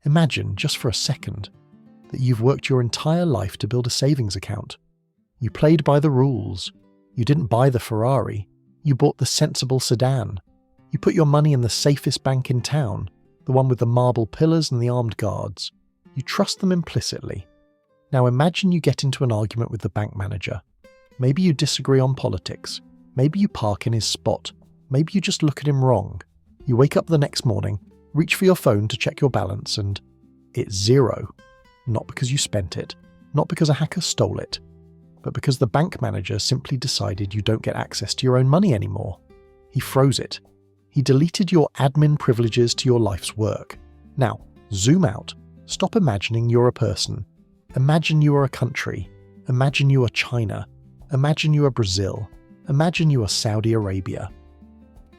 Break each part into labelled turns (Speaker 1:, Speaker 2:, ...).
Speaker 1: Imagine, just for a second, that you've worked your entire life to build a savings account. You played by the rules. You didn't buy the Ferrari. You bought the sensible sedan. You put your money in the safest bank in town, the one with the marble pillars and the armed guards. You trust them implicitly. Now imagine you get into an argument with the bank manager. Maybe you disagree on politics. Maybe you park in his spot. Maybe you just look at him wrong. You wake up the next morning, reach for your phone to check your balance, and it's zero. Not because you spent it, not because a hacker stole it, but because the bank manager simply decided you don't get access to your own money anymore. He froze it. He deleted your admin privileges to your life's work. Now, zoom out. Stop imagining you're a person. Imagine you are a country. Imagine you are China. Imagine you are Brazil. Imagine you are Saudi Arabia.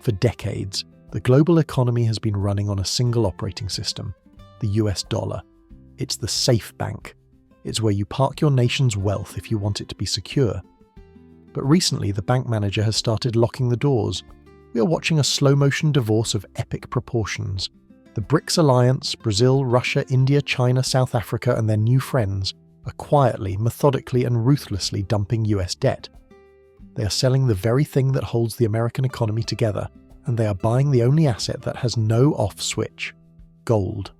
Speaker 1: For decades, the global economy has been running on a single operating system, the US dollar. It's the safe bank. It's where you park your nation's wealth if you want it to be secure. But recently, the bank manager has started locking the doors. We are watching a slow-motion divorce of epic proportions. The BRICS alliance, Brazil, Russia, India, China, South Africa, and their new friends are quietly, methodically, and ruthlessly dumping US debt. They are selling the very thing that holds the American economy together, and they are buying the only asset that has no off switch: gold.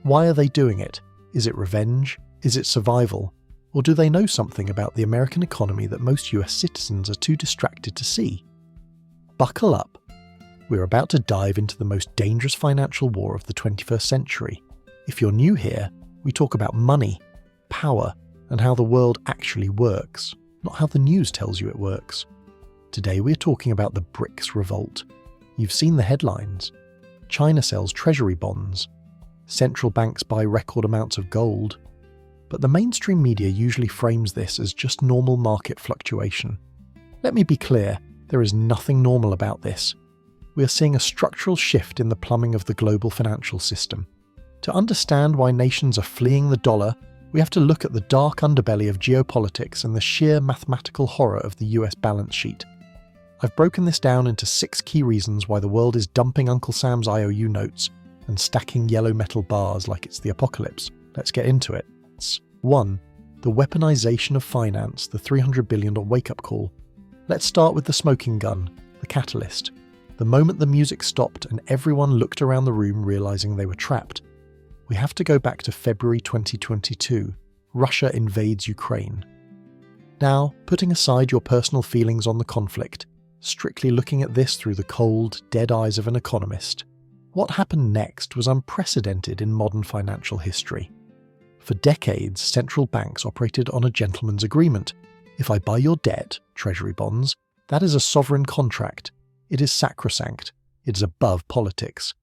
Speaker 1: Why are they doing it? Is it revenge? Is it survival? Or do they know something about the American economy that most US citizens are too distracted to see? Buckle up. We're about to dive into the most dangerous financial war of the 21st century. If you're new here, we talk about money, power, and how the world actually works, not how the news tells you it works. Today we're talking about the BRICS revolt. You've seen the headlines. China sells treasury bonds. Central banks buy record amounts of gold. But the mainstream media usually frames this as just normal market fluctuation. Let me be clear, there is nothing normal about this. We are seeing a structural shift in the plumbing of the global financial system. To understand why nations are fleeing the dollar, we have to look at the dark underbelly of geopolitics and the sheer mathematical horror of the US balance sheet. I've broken this down into 6 key reasons why the world is dumping Uncle Sam's IOU notes and stacking yellow metal bars like it's the apocalypse. Let's get into it. 1. The weaponization of finance, the $300 billion wake-up call. Let's start with the smoking gun, the catalyst. The moment the music stopped and everyone looked around the room realizing they were trapped. We have to go back to February 2022. Russia invades Ukraine. Now, putting aside your personal feelings on the conflict, strictly looking at this through the cold, dead eyes of an economist, what happened next was unprecedented in modern financial history. For decades, central banks operated on a gentleman's agreement. If I buy your debt, treasury bonds, that is a sovereign contract. It is sacrosanct. It is above politics.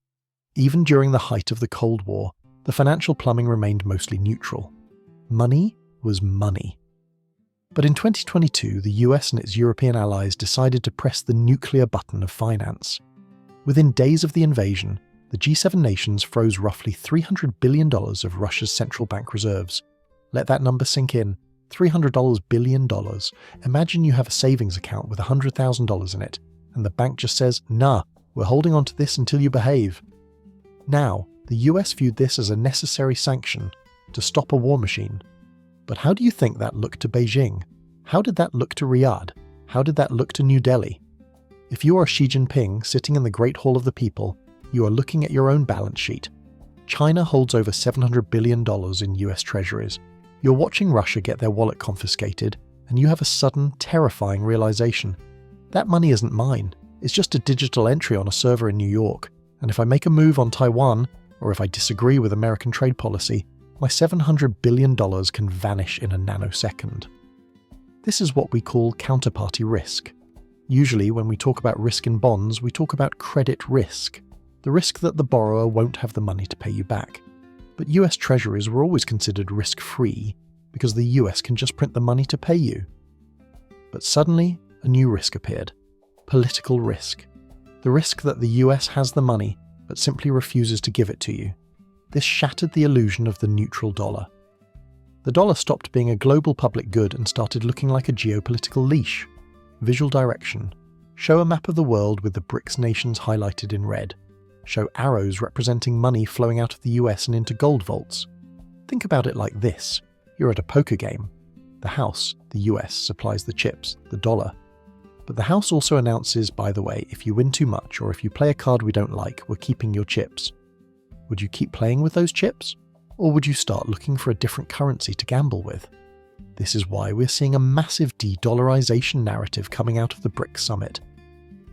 Speaker 1: Even during the height of the Cold War, the financial plumbing remained mostly neutral. Money was money. But in 2022, the US and its European allies decided to press the nuclear button of finance. Within days of the invasion, the G7 nations froze roughly $300 billion of Russia's central bank reserves. Let that number sink in. $300 billion. Imagine you have a savings account with $100,000 in it, and the bank just says, "Nah, we're holding on to this until you behave." Now, the US viewed this as a necessary sanction to stop a war machine. But how do you think that looked to Beijing? How did that look to Riyadh? How did that look to New Delhi? If you are Xi Jinping sitting in the Great Hall of the People, you are looking at your own balance sheet. China holds over $700 billion in US treasuries. You're watching Russia get their wallet confiscated, and you have a sudden, terrifying realization. That money isn't mine. It's just a digital entry on a server in New York. And if I make a move on Taiwan, or if I disagree with American trade policy, my $700 billion can vanish in a nanosecond. This is what we call counterparty risk. Usually, when we talk about risk in bonds, we talk about credit risk, the risk that the borrower won't have the money to pay you back. But US treasuries were always considered risk-free because the US can just print the money to pay you. But suddenly, a new risk appeared: political risk. The risk that the US has the money, but simply refuses to give it to you. This shattered the illusion of the neutral dollar. The dollar stopped being a global public good and started looking like a geopolitical leash. Visual direction. Show a map of the world with the BRICS nations highlighted in red. show arrows representing money flowing out of the US and into gold vaults. Think about it like this. You're at a poker game. The house, the US, supplies the chips, the dollar. But the house also announces, by the way, if you win too much or if you play a card we don't like, we're keeping your chips. Would you keep playing with those chips? Or would you start looking for a different currency to gamble with? This is why we're seeing a massive de-dollarization narrative coming out of the BRICS summit.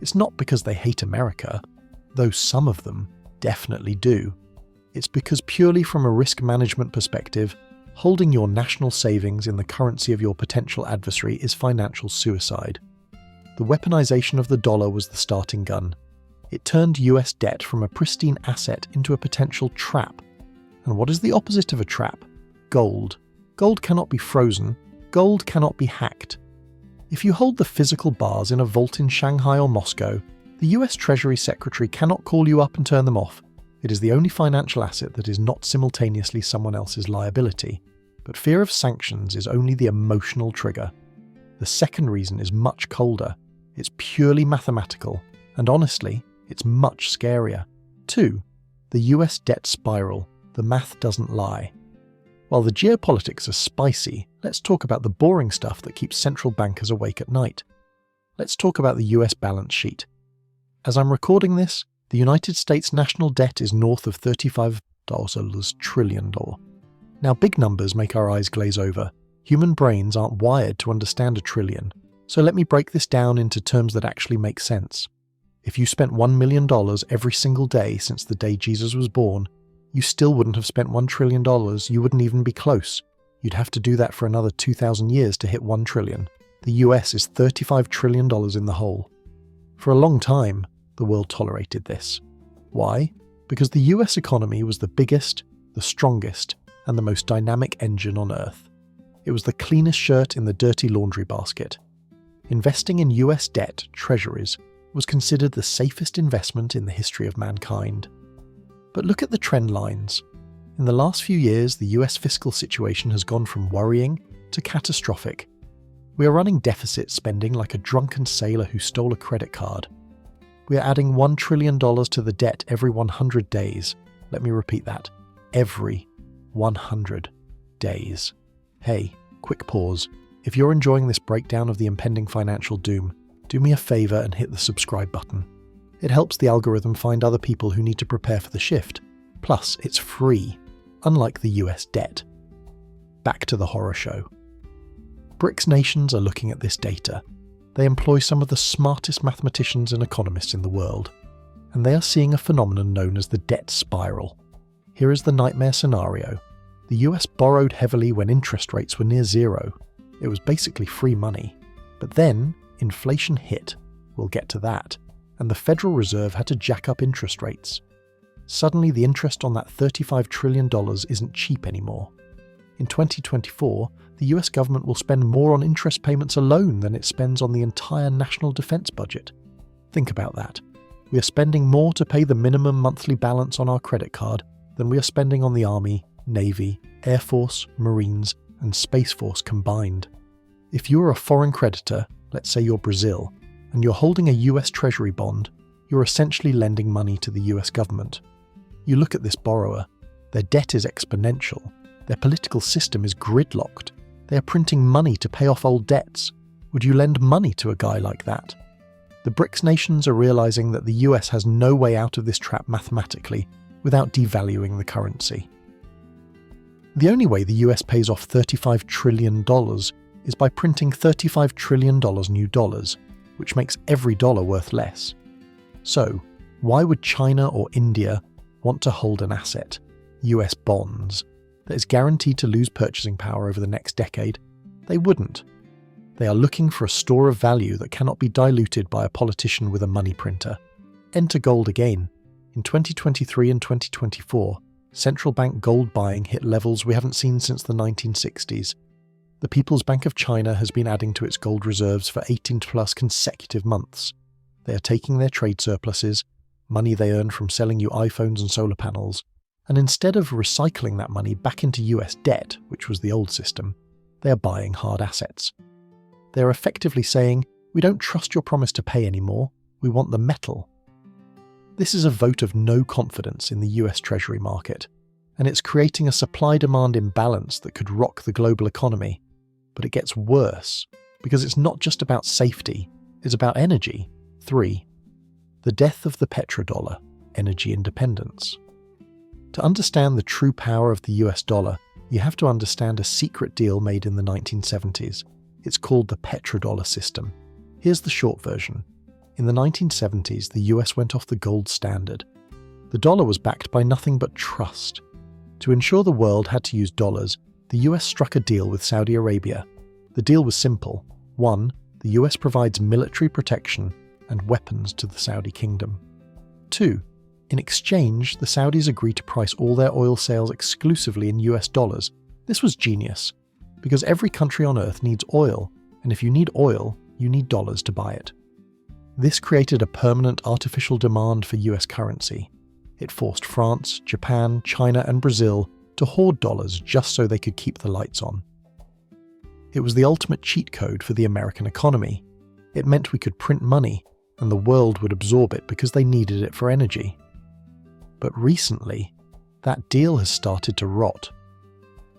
Speaker 1: It's not because they hate America, though some of them definitely do. It's because purely from a risk management perspective, holding your national savings in the currency of your potential adversary is financial suicide. The weaponization of the dollar was the starting gun. It turned US debt from a pristine asset into a potential trap. And what is the opposite of a trap? Gold. Gold cannot be frozen. Gold cannot be hacked. If you hold the physical bars in a vault in Shanghai or Moscow, the US Treasury Secretary cannot call you up and turn them off. It is the only financial asset that is not simultaneously someone else's liability. But fear of sanctions is only the emotional trigger. The second reason is much colder. It's purely mathematical, and honestly, it's much scarier. 2. The US debt spiral. The math doesn't lie. While the geopolitics are spicy, let's talk about the boring stuff that keeps central bankers awake at night. Let's talk about the US balance sheet. As I'm recording this, the United States national debt is north of $35 trillion. Now, big numbers make our eyes glaze over. Human brains aren't wired to understand a trillion, so let me break this down into terms that actually make sense. If you spent $1 million every single day since the day Jesus was born, you still wouldn't have spent $1 trillion, you wouldn't even be close. You'd have to do that for another 2,000 years to hit 1 trillion. The US is $35 trillion in the hole. For a long time, the world tolerated this. Why? Because the US economy was the biggest, the strongest, and the most dynamic engine on Earth. It was the cleanest shirt in the dirty laundry basket. Investing in US debt, Treasuries, was considered the safest investment in the history of mankind. But look at the trend lines. In the last few years, the US fiscal situation has gone from worrying to catastrophic. We are running deficit spending like a drunken sailor who stole a credit card. We are adding $1 trillion to the debt every 100 days. Let me repeat that. Every 100 days. Hey, quick pause. If you're enjoying this breakdown of the impending financial doom, do me a favor and hit the subscribe button. It helps the algorithm find other people who need to prepare for the shift. Plus, it's free, unlike the US debt. Back to the horror show. BRICS nations are looking at this data. They employ some of the smartest mathematicians and economists in the world, and they are seeing a phenomenon known as the debt spiral. Here is the nightmare scenario. The US borrowed heavily when interest rates were near zero. It was basically free money. But then, inflation hit. We'll get to that. And the Federal Reserve had to jack up interest rates. Suddenly, the interest on that $35 trillion isn't cheap anymore. In 2024, the US government will spend more on interest payments alone than it spends on the entire national defense budget. Think about that. We are spending more to pay the minimum monthly balance on our credit card than we are spending on the Army, Navy, Air Force, Marines, and Space Force combined. If you are a foreign creditor, let's say you're Brazil, and you're holding a US Treasury bond, you're essentially lending money to the US government. You look at this borrower. Their debt is exponential. Their political system is gridlocked. They are printing money to pay off old debts. Would you lend money to a guy like that? The BRICS nations are realizing that the US has no way out of this trap mathematically without devaluing the currency. The only way the US pays off $35 trillion is by printing $35 trillion new dollars, which makes every dollar worth less. So, why would China or India want to hold an asset, US bonds, that is guaranteed to lose purchasing power over the next decade? They wouldn't. They are looking for a store of value that cannot be diluted by a politician with a money printer. Enter gold again. In 2023 and 2024, central bank gold buying hit levels we haven't seen since the 1960s. The People's Bank of China has been adding to its gold reserves for 18+ consecutive months. They are taking their trade surpluses, money they earn from selling you iPhones and solar panels, and instead of recycling that money back into US debt, which was the old system, they are buying hard assets. They are effectively saying, we don't trust your promise to pay anymore, we want the metal. This is a vote of no confidence in the US Treasury market, and it's creating a supply-demand imbalance that could rock the global economy. But it gets worse, because it's not just about safety, it's about energy. 3. The death of the petrodollar, energy independence. To understand the true power of the US dollar, you have to understand a secret deal made in the 1970s. It's called the petrodollar system. Here's the short version. In the 1970s, the US went off the gold standard. The dollar was backed by nothing but trust. To ensure the world had to use dollars, the US struck a deal with Saudi Arabia. The deal was simple. 1. The US provides military protection and weapons to the Saudi kingdom. 2. In exchange, the Saudis agree to price all their oil sales exclusively in US dollars. This was genius, because every country on earth needs oil, and if you need oil, you need dollars to buy it. This created a permanent artificial demand for US currency. It forced France, Japan, China, and Brazil to hoard dollars just so they could keep the lights on. It was the ultimate cheat code for the American economy. It meant we could print money, and the world would absorb it because they needed it for energy. But recently, that deal has started to rot.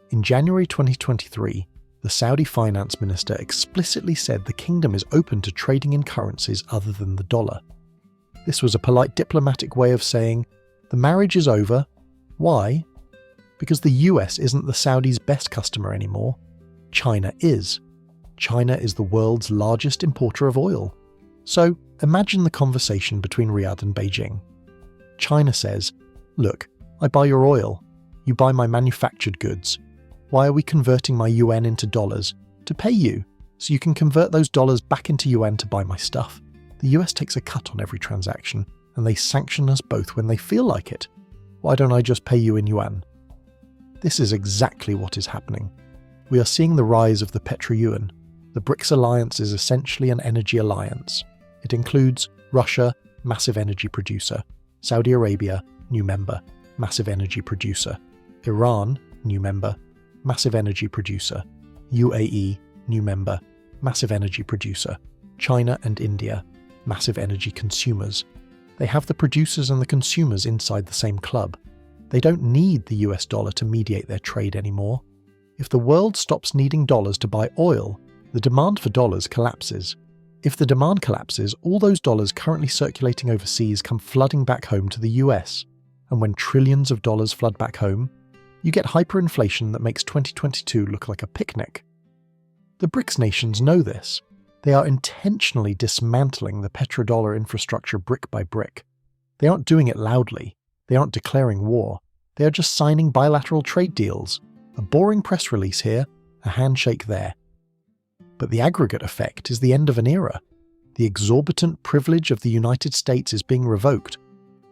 Speaker 1: In January 2023, the Saudi finance minister explicitly said the kingdom is open to trading in currencies other than the dollar. This was a polite diplomatic way of saying, the marriage is over. Why? Because the US isn't the Saudis' best customer anymore. China is. China is the world's largest importer of oil. So imagine the conversation between Riyadh and Beijing. China says, look, I buy your oil. You buy my manufactured goods. Why are we converting my yuan into dollars? To pay you, so you can convert those dollars back into yuan to buy my stuff. The US takes a cut on every transaction, and they sanction us both when they feel like it. Why don't I just pay you in yuan? This is exactly what is happening. We are seeing the rise of the Petroyuan. The BRICS alliance is essentially an energy alliance. It includes Russia, massive energy producer; Saudi Arabia, new member, massive energy producer; Iran, new member, massive energy producer; UAE, new member, massive energy producer; China and India, massive energy consumers. They have the producers and the consumers inside the same club. They don't need the US dollar to mediate their trade anymore. If the world stops needing dollars to buy oil, the demand for dollars collapses. If the demand collapses, all those dollars currently circulating overseas come flooding back home to the US. And when trillions of dollars flood back home, you get hyperinflation that makes 2022 look like a picnic. The BRICS nations know this. They are intentionally dismantling the petrodollar infrastructure brick by brick. They aren't doing it loudly. They aren't declaring war. They are just signing bilateral trade deals. A boring press release here, a handshake there. But the aggregate effect is the end of an era. The exorbitant privilege of the United States is being revoked.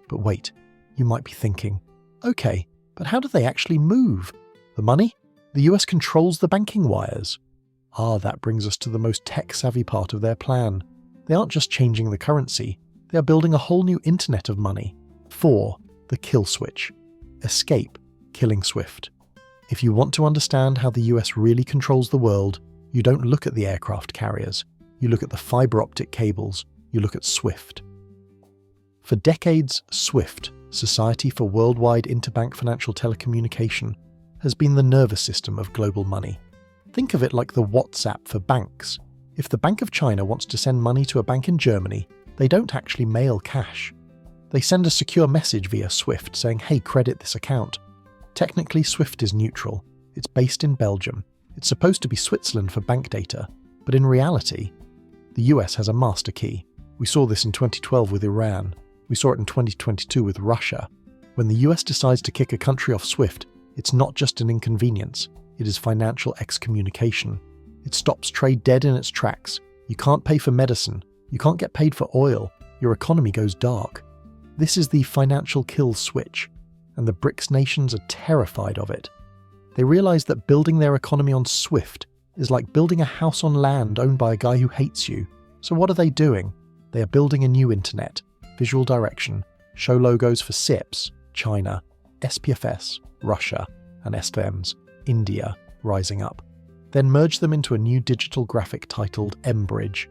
Speaker 1: But wait, you might be thinking, okay, but how do they actually move? The money? The US controls the banking wires. That brings us to the most tech-savvy part of their plan. They aren't just changing the currency, they are building a whole new internet of money. 4. The kill switch. Escape, killing SWIFT. If you want to understand how the US really controls the world, you don't look at the aircraft carriers. You look at the fiber optic cables. You look at SWIFT. For decades, SWIFT, Society for Worldwide Interbank Financial Telecommunication, has been the nervous system of global money. Think of it like the WhatsApp for banks. If the Bank of China wants to send money to a bank in Germany, they don't actually mail cash. They send a secure message via SWIFT saying, hey, credit this account. Technically, SWIFT is neutral. It's based in Belgium. It's supposed to be Switzerland for bank data, but in reality, the US has a master key. We saw this in 2012 with Iran. We saw it in 2022 with Russia. When the US decides to kick a country off SWIFT, it's not just an inconvenience. It is financial excommunication. It stops trade dead in its tracks. You can't pay for medicine. You can't get paid for oil. Your economy goes dark. This is the financial kill switch, and the BRICS nations are terrified of it. They realize that building their economy on SWIFT is like building a house on land owned by a guy who hates you. So what are they doing? They are building a new internet, visual direction, show logos for SIPs, China, SPFS, Russia, and SVMs, India, rising up. Then merge them into a new digital graphic titled mBridge.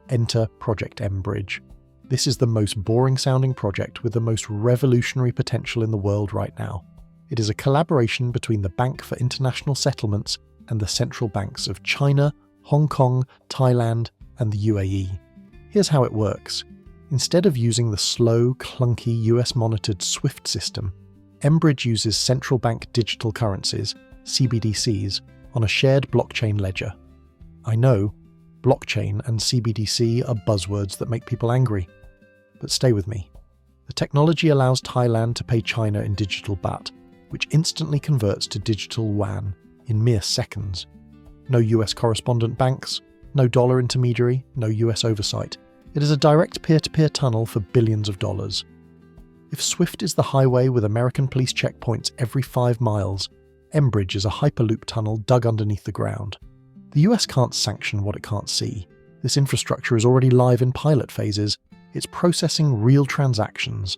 Speaker 1: Enter Project mBridge. This is the most boring-sounding project with the most revolutionary potential in the world right now. It is a collaboration between the Bank for International Settlements and the central banks of China, Hong Kong, Thailand, and the UAE. Here's how it works. Instead of using the slow, clunky US-monitored SWIFT system, mBridge uses central bank digital currencies, CBDCs, on a shared blockchain ledger. I know, blockchain and CBDC are buzzwords that make people angry. But stay with me. The technology allows Thailand to pay China in digital baht, which instantly converts to digital yuan in mere seconds. No US correspondent banks, no dollar intermediary, no US oversight. It is a direct peer-to-peer tunnel for billions of dollars. If SWIFT is the highway with American police checkpoints every 5 miles, mBridge is a hyperloop tunnel dug underneath the ground. The US can't sanction what it can't see. This infrastructure is already live in pilot phases. It's processing real transactions.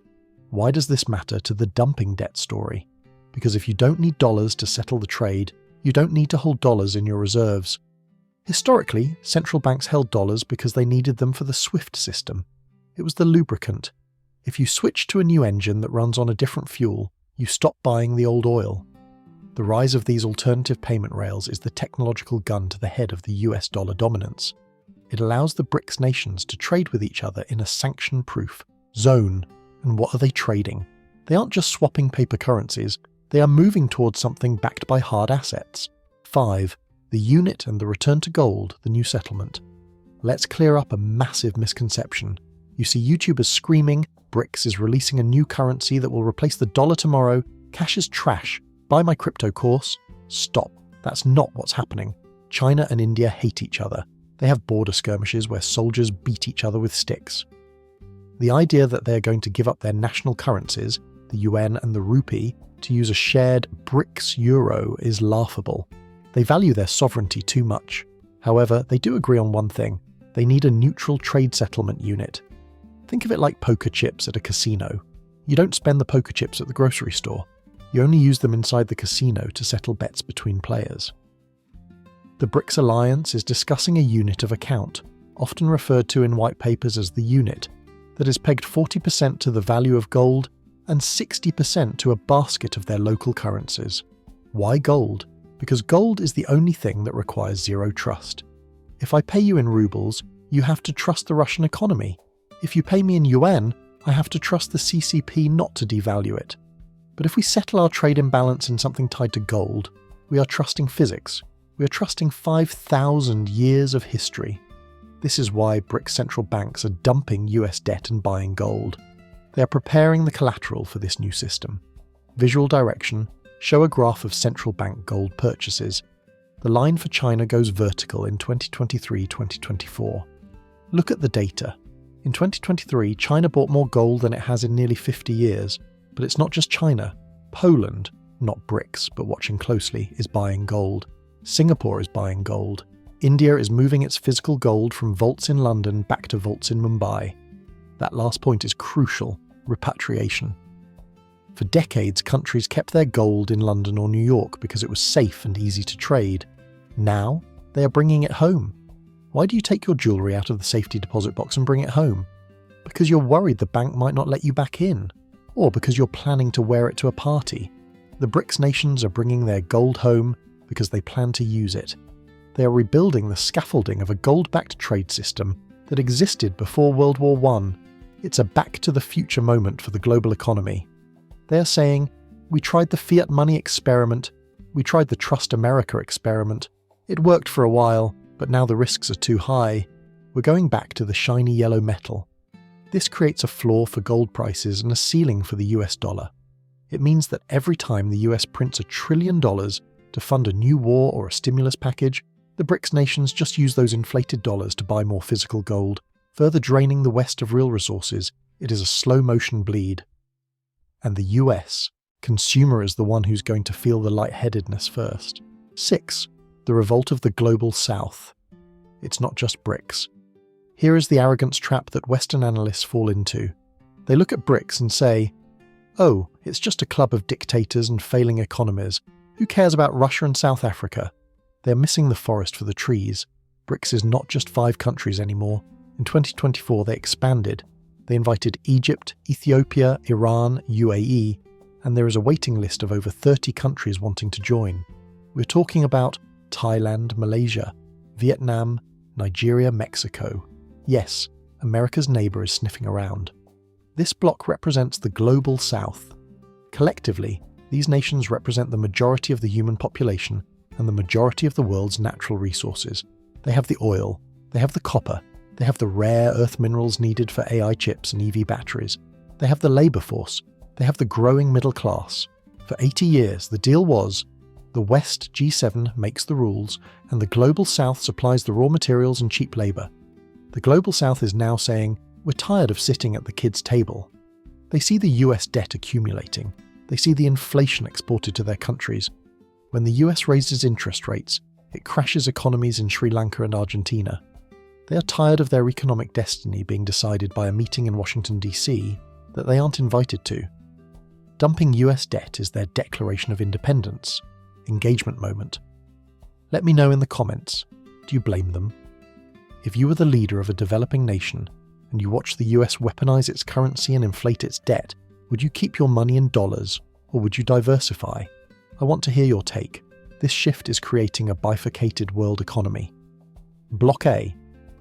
Speaker 1: Why does this matter to the dumping debt story? Because if you don't need dollars to settle the trade, you don't need to hold dollars in your reserves. Historically, central banks held dollars because they needed them for the SWIFT system. It was the lubricant. If you switch to a new engine that runs on a different fuel, you stop buying the old oil. The rise of these alternative payment rails is the technological gun to the head of the US dollar dominance. It allows the BRICS nations to trade with each other in a sanction-proof zone. And what are they trading? They aren't just swapping paper currencies, they are moving towards something backed by hard assets. 5. The unit and the return to gold, the new settlement. Let's clear up a massive misconception. You see YouTubers screaming, BRICS is releasing a new currency that will replace the dollar tomorrow, cash is trash, buy my crypto course. Stop. That's not what's happening. China and India hate each other. They have border skirmishes where soldiers beat each other with sticks. The idea that they're going to give up their national currencies, the yuan and the rupee, to use a shared BRICS euro is laughable. They value their sovereignty too much. However, they do agree on one thing. They need a neutral trade settlement unit. Think of it like poker chips at a casino. You don't spend the poker chips at the grocery store. You only use them inside the casino to settle bets between players. The BRICS alliance is discussing a unit of account, often referred to in white papers as the unit, that is pegged 40% to the value of gold and 60% to a basket of their local currencies. Why gold? Because gold is the only thing that requires zero trust. If I pay you in rubles, you have to trust the Russian economy. If you pay me in yuan, I have to trust the CCP not to devalue it. But if we settle our trade imbalance in something tied to gold, we are trusting physics. We are trusting 5,000 years of history. This is why BRICS central banks are dumping US debt and buying gold. They are preparing the collateral for this new system. Visual direction: show a graph of central bank gold purchases. The line for China goes vertical in 2023-2024. Look at the data. In 2023, China bought more gold than it has in nearly 50 years. But it's not just China. Poland, not BRICS, but watching closely, is buying gold. Singapore is buying gold. India is moving its physical gold from vaults in London back to vaults in Mumbai. That last point is crucial: repatriation. For decades, countries kept their gold in London or New York because it was safe and easy to trade. Now, they are bringing it home. Why do you take your jewellery out of the safety deposit box and bring it home? Because you're worried the bank might not let you back in. Or because you're planning to wear it to a party. The BRICS nations are bringing their gold home because they plan to use it. They are rebuilding the scaffolding of a gold-backed trade system that existed before World War I. It's a back-to-the-future moment for the global economy. They are saying, we tried the fiat money experiment, we tried the Trust America experiment. It worked for a while, but now the risks are too high. We're going back to the shiny yellow metal. This creates a floor for gold prices and a ceiling for the US dollar. It means that every time the US prints $1 trillion to fund a new war or a stimulus package, the BRICS nations just use those inflated dollars to buy more physical gold, further draining the West of real resources. It is a slow-motion bleed. And the US, consumer, is the one who's going to feel the lightheadedness first. 6. The revolt of the global South. It's not just BRICS. Here is the arrogance trap that Western analysts fall into. They look at BRICS and say, oh, it's just a club of dictators and failing economies. Who cares about Russia and South Africa? They're missing the forest for the trees. BRICS is not just 5 countries anymore. In 2024, they expanded. They invited Egypt, Ethiopia, Iran, UAE, and there is a waiting list of over 30 countries wanting to join. We're talking about Thailand, Malaysia, Vietnam, Nigeria, Mexico. Yes, America's neighbour is sniffing around. This bloc represents the global south. Collectively, these nations represent the majority of the human population and the majority of the world's natural resources. They have the oil, they have the copper, they have the rare earth minerals needed for AI chips and EV batteries. They have the labour force. They have the growing middle class. For 80 years, the deal was the West G7 makes the rules and the Global South supplies the raw materials and cheap labour. The Global South is now saying, we're tired of sitting at the kids' table. They see the US debt accumulating. They see the inflation exported to their countries. When the US raises interest rates, it crashes economies in Sri Lanka and Argentina. They are tired of their economic destiny being decided by a meeting in Washington, D.C. that they aren't invited to. Dumping US debt is their declaration of independence. Engagement moment. Let me know in the comments, do you blame them? If you were the leader of a developing nation and you watch the US weaponize its currency and inflate its debt, would you keep your money in dollars or would you diversify? I want to hear your take. This shift is creating a bifurcated world economy. Block A.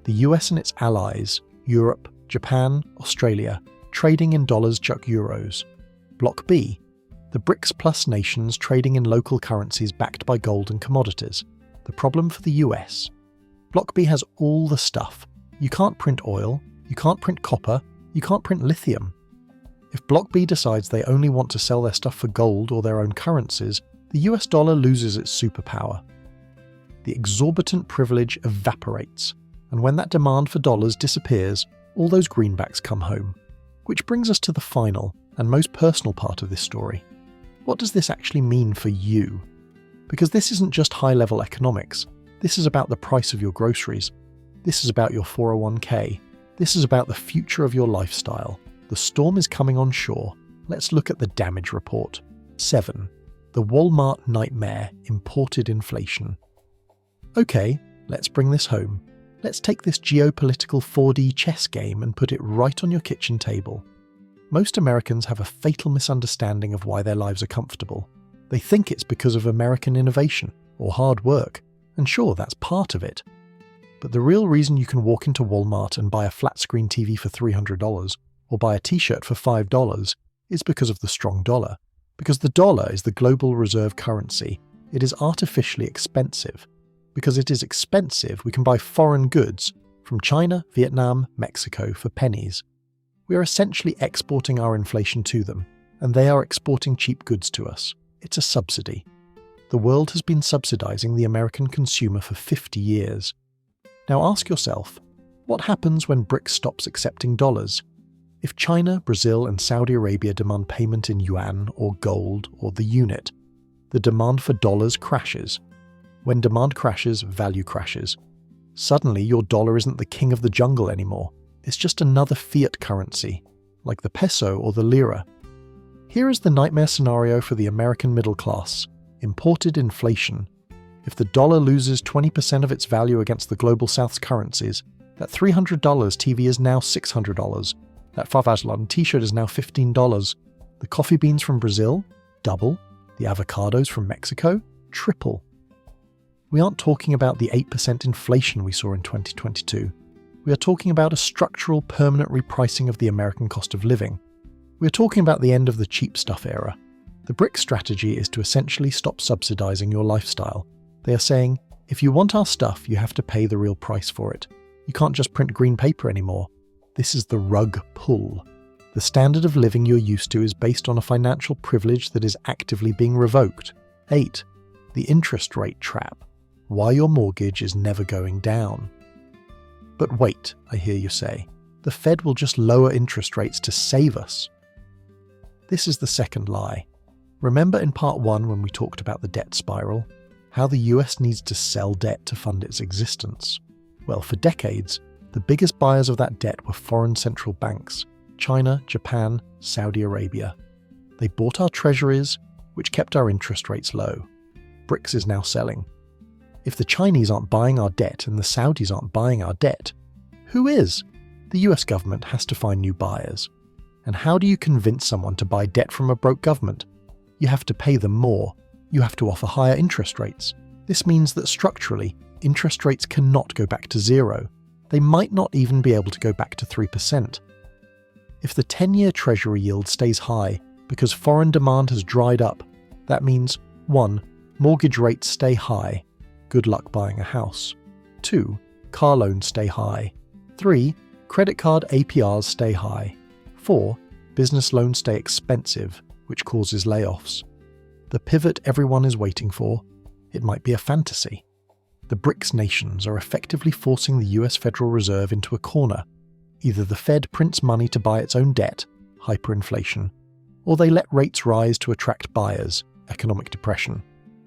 Speaker 1: The US and its allies, Europe, Japan, Australia, trading in dollars, euros. Block B. The BRICS plus nations trading in local currencies backed by gold and commodities. The problem for the US. Block B has all the stuff. You can't print oil, you can't print copper, you can't print lithium. If Block B decides they only want to sell their stuff for gold or their own currencies, the US dollar loses its superpower. The exorbitant privilege evaporates, and when that demand for dollars disappears, all those greenbacks come home. Which brings us to the final and most personal part of this story. What does this actually mean for you? Because this isn't just high-level economics. This is about the price of your groceries. This is about your 401k. This is about the future of your lifestyle. The storm is coming on shore. Let's look at the damage report. 7. The Walmart nightmare, imported inflation. Okay, let's bring this home. Let's take this geopolitical 4D chess game and put it right on your kitchen table. Most Americans have a fatal misunderstanding of why their lives are comfortable. They think it's because of American innovation or hard work, and sure, that's part of it. But the real reason you can walk into Walmart and buy a flat-screen TV for $300 or buy a t-shirt for $5 is because of the strong dollar. Because the dollar is the global reserve currency, it is artificially expensive. Because it is expensive, we can buy foreign goods from China, Vietnam, Mexico for pennies. We are essentially exporting our inflation to them, and they are exporting cheap goods to us. It's a subsidy. The world has been subsidizing the American consumer for 50 years. Now ask yourself, what happens when BRICS stops accepting dollars? If China, Brazil, and Saudi Arabia demand payment in yuan or gold or the unit, the demand for dollars crashes. When demand crashes, value crashes. Suddenly, your dollar isn't the king of the jungle anymore. It's just another fiat currency, like the peso or the lira. Here is the nightmare scenario for the American middle class. Imported inflation. If the dollar loses 20% of its value against the global south's currencies, that $300 TV is now $600. That $5 t-shirt is now $15. The coffee beans from Brazil? Double. The avocados from Mexico? Triple. We aren't talking about the 8% inflation we saw in 2022. We are talking about a structural, permanent repricing of the American cost of living. We are talking about the end of the cheap stuff era. The BRICS strategy is to essentially stop subsidizing your lifestyle. They are saying, if you want our stuff, you have to pay the real price for it. You can't just print green paper anymore. This is the rug pull. The standard of living you're used to is based on a financial privilege that is actively being revoked. 8. The interest rate trap. Why your mortgage is never going down. But wait, I hear you say. The Fed will just lower interest rates to save us. This is the second lie. Remember in part 1 when we talked about the debt spiral? How the US needs to sell debt to fund its existence? Well, for decades, the biggest buyers of that debt were foreign central banks. China, Japan, Saudi Arabia. They bought our treasuries, which kept our interest rates low. BRICS is now selling. If the Chinese aren't buying our debt and the Saudis aren't buying our debt, who is? The US government has to find new buyers. And how do you convince someone to buy debt from a broke government? You have to pay them more. You have to offer higher interest rates. This means that structurally, interest rates cannot go back to zero. They might not even be able to go back to 3%. If the 10-year Treasury yield stays high because foreign demand has dried up, that means 1. Mortgage rates stay high. Good luck buying a house. 2. Car loans stay high. 3. Credit card APRs stay high. 4. Business loans stay expensive, which causes layoffs. The pivot everyone is waiting for? It might be a fantasy. The BRICS nations are effectively forcing the US Federal Reserve into a corner. Either the Fed prints money to buy its own debt, hyperinflation, or they let rates rise to attract buyers, economic depression.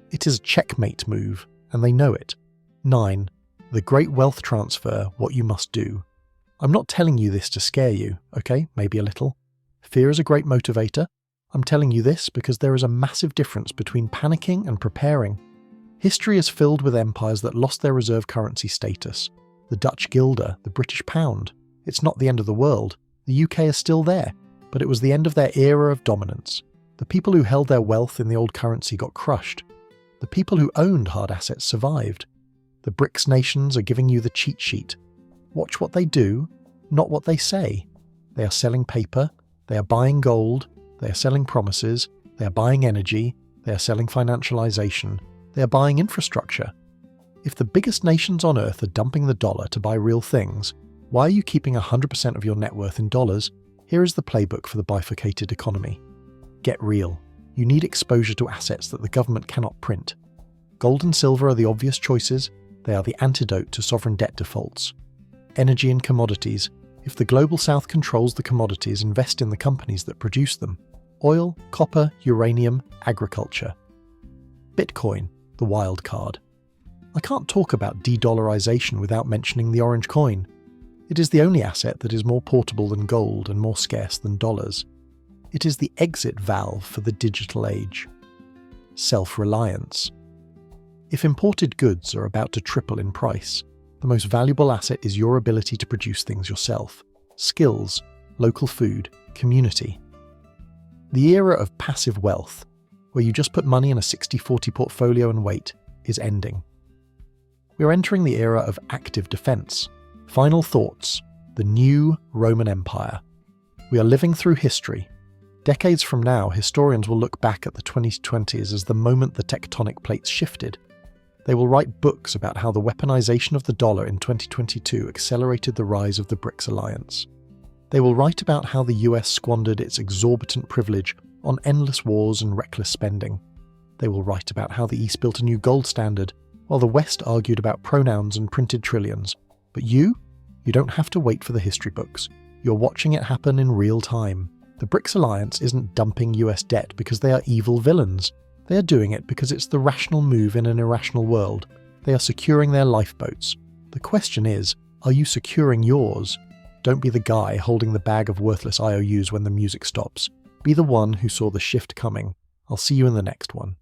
Speaker 1: It is a checkmate move, and they know it. 9. The great wealth transfer, what you must do. I'm not telling you this to scare you, okay? Maybe a little. Fear is a great motivator. I'm telling you this because there is a massive difference between panicking and preparing. History is filled with empires that lost their reserve currency status. The Dutch guilder, the British pound. It's not the end of the world. The UK is still there, but it was the end of their era of dominance. The people who held their wealth in the old currency got crushed. The people who owned hard assets survived. The BRICS nations are giving you the cheat sheet. Watch what they do, not what they say. They are selling paper, they are buying gold, they are selling promises, they are buying energy, they are selling financialization, they are buying infrastructure. If the biggest nations on earth are dumping the dollar to buy real things, why are you keeping 100% of your net worth in dollars? Here is the playbook for the bifurcated economy. Get real. You need exposure to assets that the government cannot print. Gold and silver are the obvious choices. They are the antidote to sovereign debt defaults. Energy and commodities. If the global south controls the commodities, invest in the companies that produce them. Oil, copper, uranium, agriculture. Bitcoin, the wild card. I can't talk about de-dollarization without mentioning the orange coin. It is the only asset that is more portable than gold and more scarce than dollars. It is the exit valve for the digital age. Self-reliance. If imported goods are about to triple in price, the most valuable asset is your ability to produce things yourself. Skills, local food, community. The era of passive wealth, where you just put money in a 60-40 portfolio and wait, is ending. We are entering the era of active defense. Final thoughts. The new Roman Empire. We are living through history. Decades from now, historians will look back at the 2020s as the moment the tectonic plates shifted. They will write books about how the weaponization of the dollar in 2022 accelerated the rise of the BRICS alliance. They will write about how the US squandered its exorbitant privilege on endless wars and reckless spending. They will write about how the East built a new gold standard, while the West argued about pronouns and printed trillions. But you don't have to wait for the history books. You're watching it happen in real time. The BRICS alliance isn't dumping US debt because they are evil villains. They are doing it because it's the rational move in an irrational world. They are securing their lifeboats. The question is, are you securing yours? Don't be the guy holding the bag of worthless IOUs when the music stops. Be the one who saw the shift coming. I'll see you in the next one.